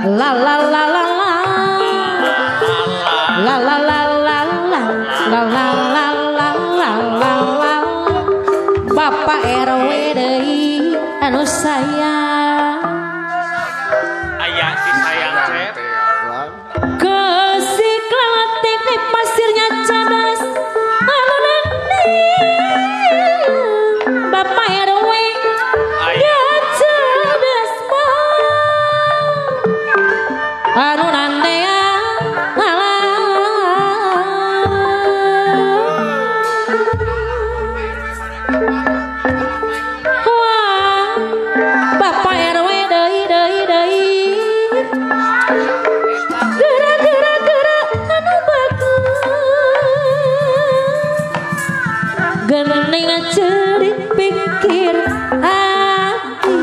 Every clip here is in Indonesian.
la la la la la la la la la la la la la la la Bapak RW deui anu sayang aya si sayang Cep kesik letik di pasirnya cadas anu nanti Bapak RW ya cadas anu nandea Bapak RW deui gerak anu bagus geuning cerik pikir hati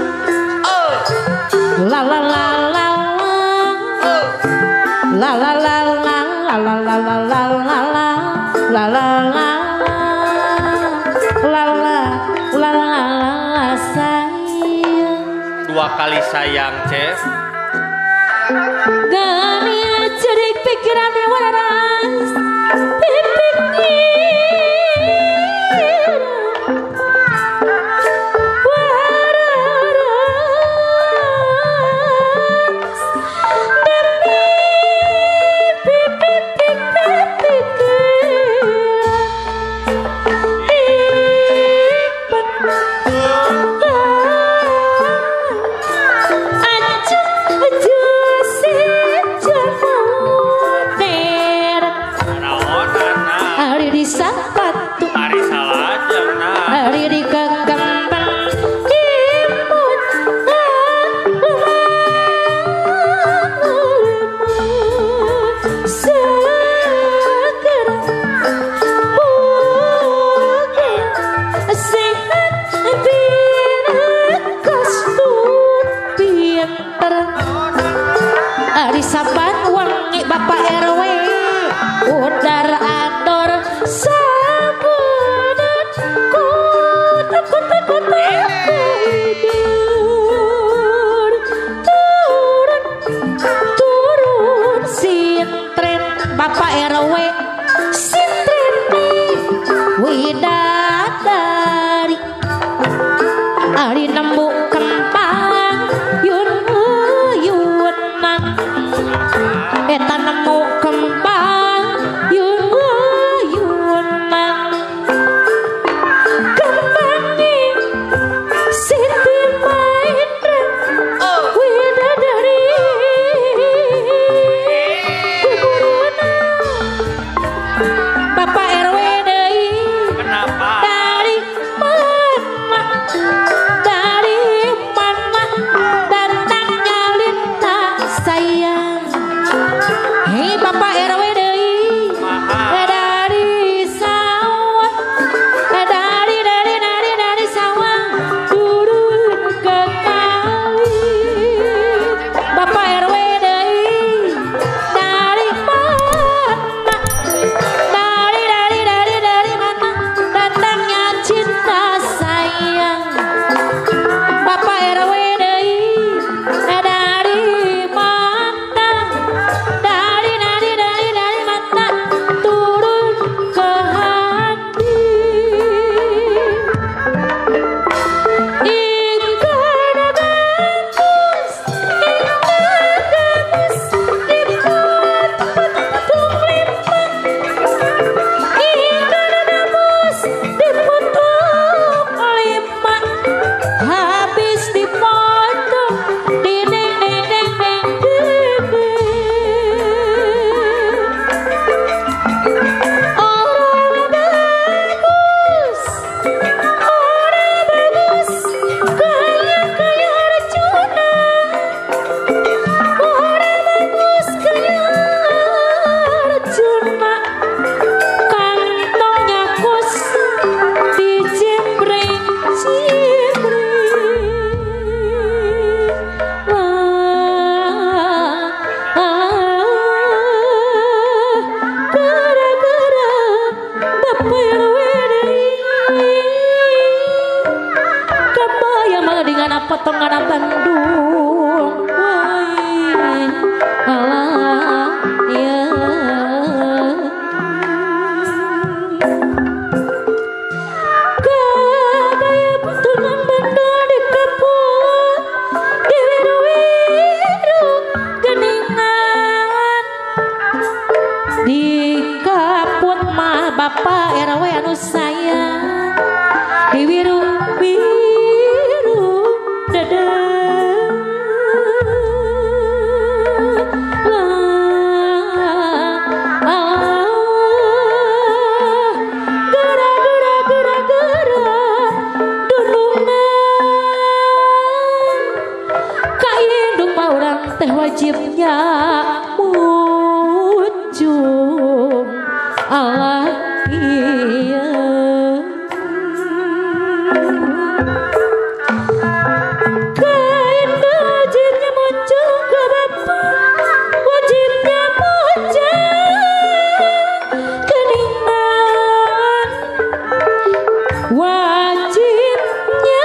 la la la la la la la la la la la la la la la la la la la sayang dua kali sayang Cep geuning cerik pikiran waras pikir sepatu hari salajeng nah hari di kekembang imut segera buka sehat biar kostum pinter hari saban wangi Bapak RW udar ador sabunan takut turun sintren Bapak RW sintren widadari ari nemu kempang yunan eta nemu orang teh wajibnya ujung Allah iya kain wajibnya muncul ke bapak wajibnya muncul keningan wajibnya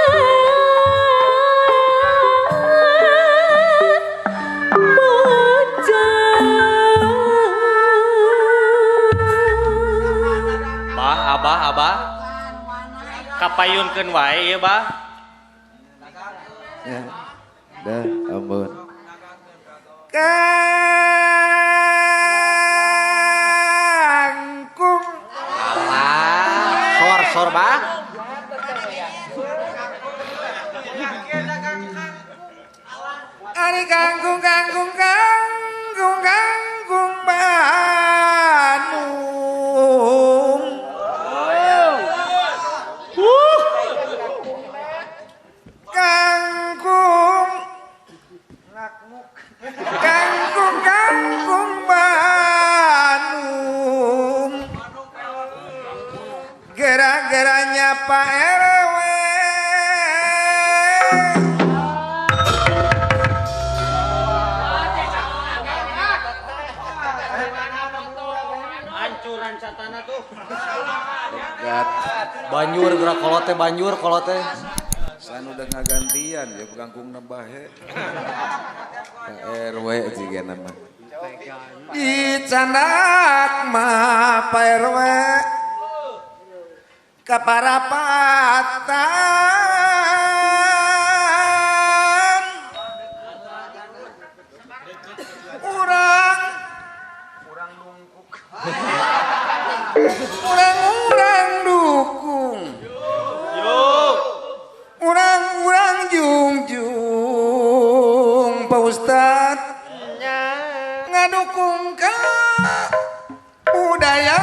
Abah kapayunkeun wae ieu bah ya dah ampun kangkung alah sor bah ari kangkung kangkung kangkung kangkung Bandung kangkung kangkung kangkung Bandung gara-garanya Pak RW hancuran satana tuh banjur gerak kolote san udah ngagantian ya kangkung nabahe RW juga nama di candak mah Pak RW kaparapatan urang dukung urang jungjung Pak Ustad ngadukung ka budaya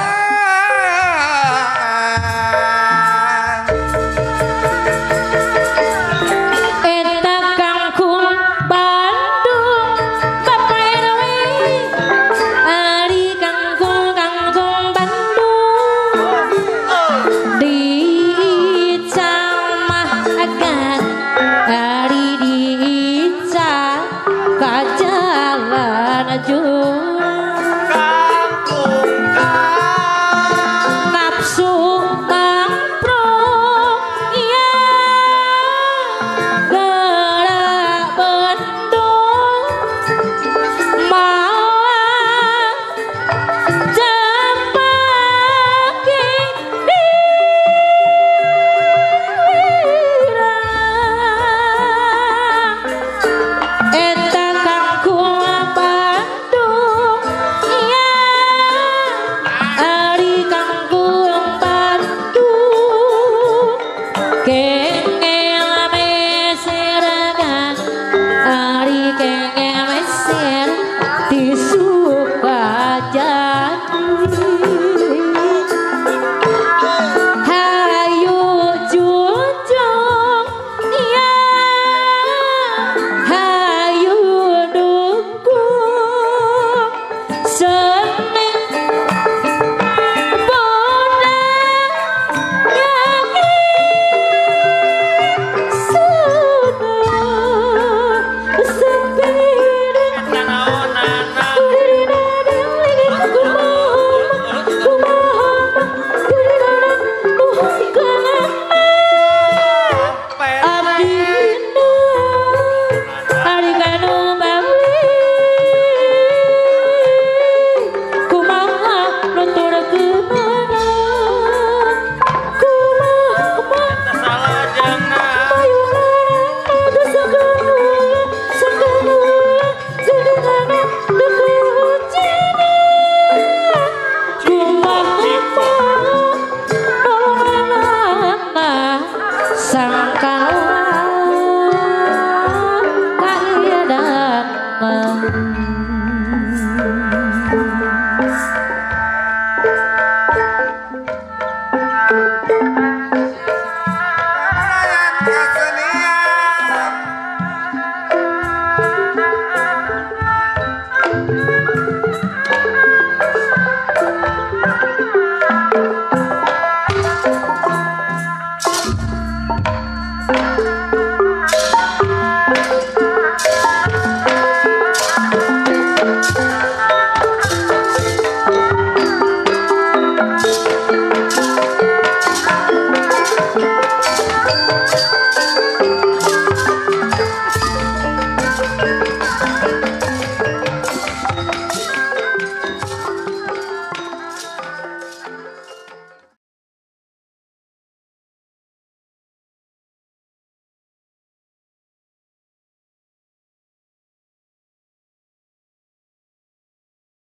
eta kangkung Bandung Bapak RW ari kangkung Bandung dicamakan ari dica ka jalan